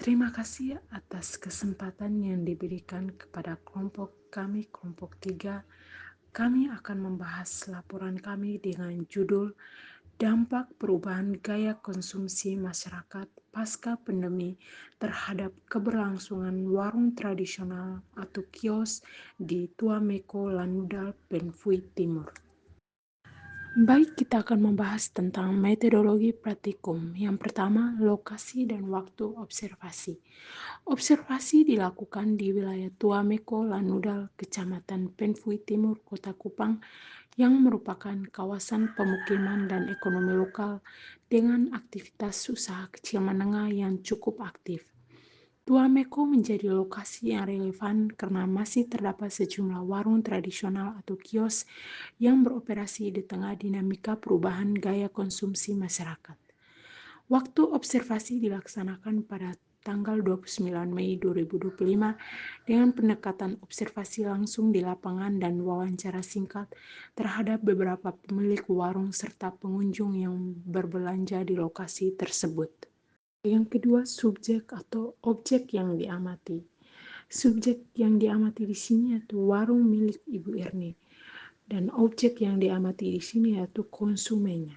Terima kasih atas kesempatan yang diberikan kepada kelompok kami, kelompok 3. Kami akan membahas laporan kami dengan judul Dampak Perubahan Gaya Konsumsi Masyarakat Pasca Pandemi terhadap Keberlangsungan Warung Tradisional atau Kios di Tuameko, Lanudal, Benfui Timur. Baik, kita akan membahas tentang metodologi praktikum. Yang pertama, lokasi dan waktu observasi. Observasi dilakukan di wilayah Tuameko, Lanudal, Kecamatan Benfui Timur, Kota Kupang, yang merupakan kawasan pemukiman dan ekonomi lokal dengan aktivitas usaha kecil menengah yang cukup aktif. Tuameko menjadi lokasi yang relevan karena masih terdapat sejumlah warung tradisional atau kios yang beroperasi di tengah dinamika perubahan gaya konsumsi masyarakat. Waktu observasi dilaksanakan pada tanggal 29 Mei 2025 dengan pendekatan observasi langsung di lapangan dan wawancara singkat terhadap beberapa pemilik warung serta pengunjung yang berbelanja di lokasi tersebut. Yang kedua, subjek atau objek yang diamati. Subjek yang diamati di sini yaitu warung milik Ibu Erni. Dan objek yang diamati di sini yaitu konsumennya.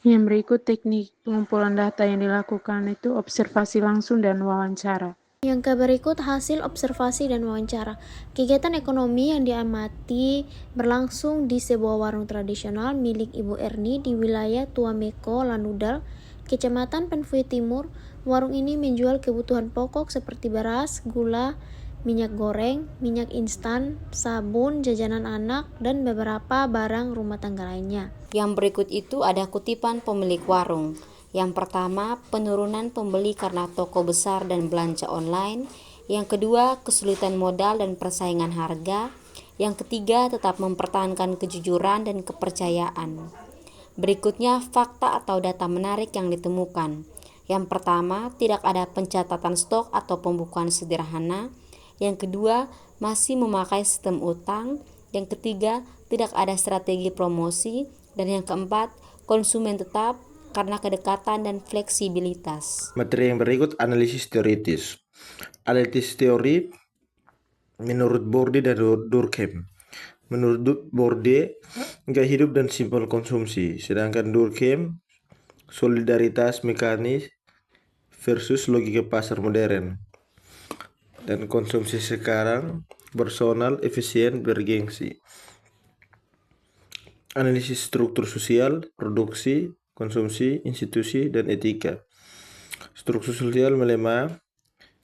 Yang berikut teknik pengumpulan data yang dilakukan itu observasi langsung dan wawancara. Yang berikut hasil observasi dan wawancara. Kegiatan ekonomi yang diamati berlangsung di sebuah warung tradisional milik Ibu Erni di wilayah Tuameko, Lanudal, Kecamatan Benfui Timur. Warung ini menjual kebutuhan pokok seperti beras, gula, minyak goreng, minyak instan, sabun, jajanan anak, dan beberapa barang rumah tangga lainnya. Yang berikut itu ada kutipan pemilik warung. Yang pertama, penurunan pembeli karena toko besar dan belanja online. Yang kedua, kesulitan modal dan persaingan harga. Yang ketiga, tetap mempertahankan kejujuran dan kepercayaan. Berikutnya, fakta atau data menarik yang ditemukan. Yang pertama, tidak ada pencatatan stok atau pembukuan sederhana. Yang kedua, masih memakai sistem utang. Yang ketiga, tidak ada strategi promosi. Dan yang keempat, konsumen tetap karena kedekatan dan fleksibilitas. Materi yang berikut analisis teoritis. Analisis teori menurut Bourdieu dan Durkheim. Menurut Bourdieu, gaya hidup dan simbol konsumsi, sedangkan Durkheim solidaritas mekanis versus logika pasar modern. Dan konsumsi sekarang personal, efisien, bergengsi. Analisis struktur sosial, produksi, konsumsi, institusi, dan etika. Struktur sosial melemah,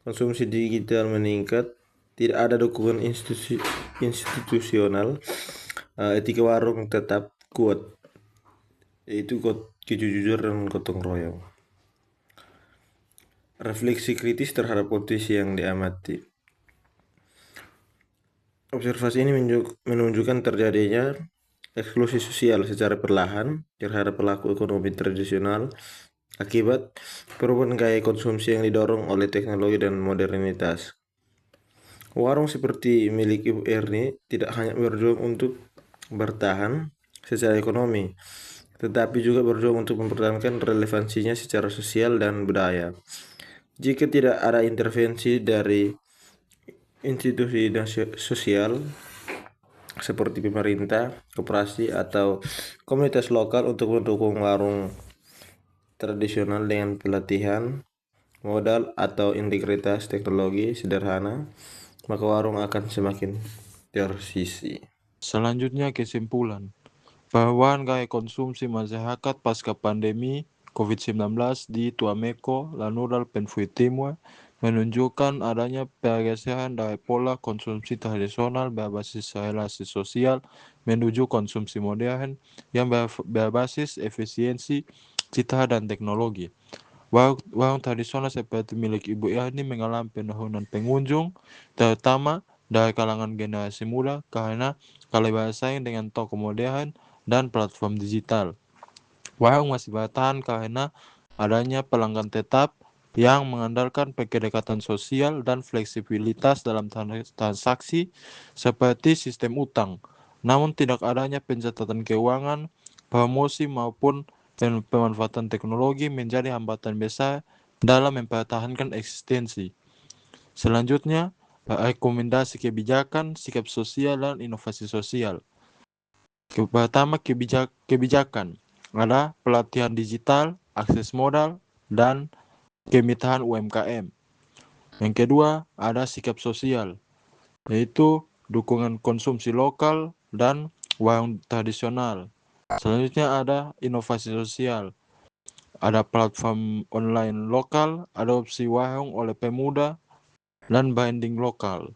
konsumsi digital meningkat, tidak ada dukungan institusional, etika warung tetap kuat, yaitu kejujuran dan gotong royong. Refleksi kritis terhadap kondisi yang diamati. Observasi ini menunjukkan terjadinya eksklusi sosial secara perlahan terhadap pelaku ekonomi tradisional akibat perubahan gaya konsumsi yang didorong oleh teknologi dan modernitas. Warung seperti milik Ibu Erni tidak hanya berjuang untuk bertahan secara ekonomi, tetapi juga berjuang untuk mempertahankan relevansinya secara sosial dan budaya. Jika tidak ada intervensi dari institusi sosial seperti pemerintah, koperasi, atau komunitas lokal untuk mendukung warung tradisional dengan pelatihan, modal, atau integritas teknologi sederhana, maka warung akan semakin tersisi. Selanjutnya kesimpulan bahwa gaya konsumsi masyarakat pasca pandemi COVID-19 di Tuameko, Lanudal, Benfui Timur menunjukkan adanya pergeseran dari pola konsumsi tradisional berbasis relasi sosial menuju konsumsi modern yang berbasis efisiensi, citra, dan teknologi. Warung tradisional seperti milik Ibu Erni mengalami penurunan pengunjung, terutama dari kalangan generasi muda karena kalah bersaing dengan toko modern dan platform digital. Warung masih bertahan karena adanya pelanggan tetap yang mengandalkan kedekatan sosial dan fleksibilitas dalam transaksi seperti sistem utang. Namun tidak adanya pencatatan keuangan, promosi maupun pemanfaatan teknologi menjadi hambatan besar dalam mempertahankan eksistensi. Selanjutnya, rekomendasi kebijakan, sikap sosial, dan inovasi sosial. Pertama, kebijakan ada pelatihan digital, akses modal, dan kemitraan UMKM. Yang kedua, ada sikap sosial, yaitu dukungan konsumsi lokal dan warung tradisional. Selanjutnya ada inovasi sosial, ada platform online lokal, adopsi warung oleh pemuda, dan branding lokal.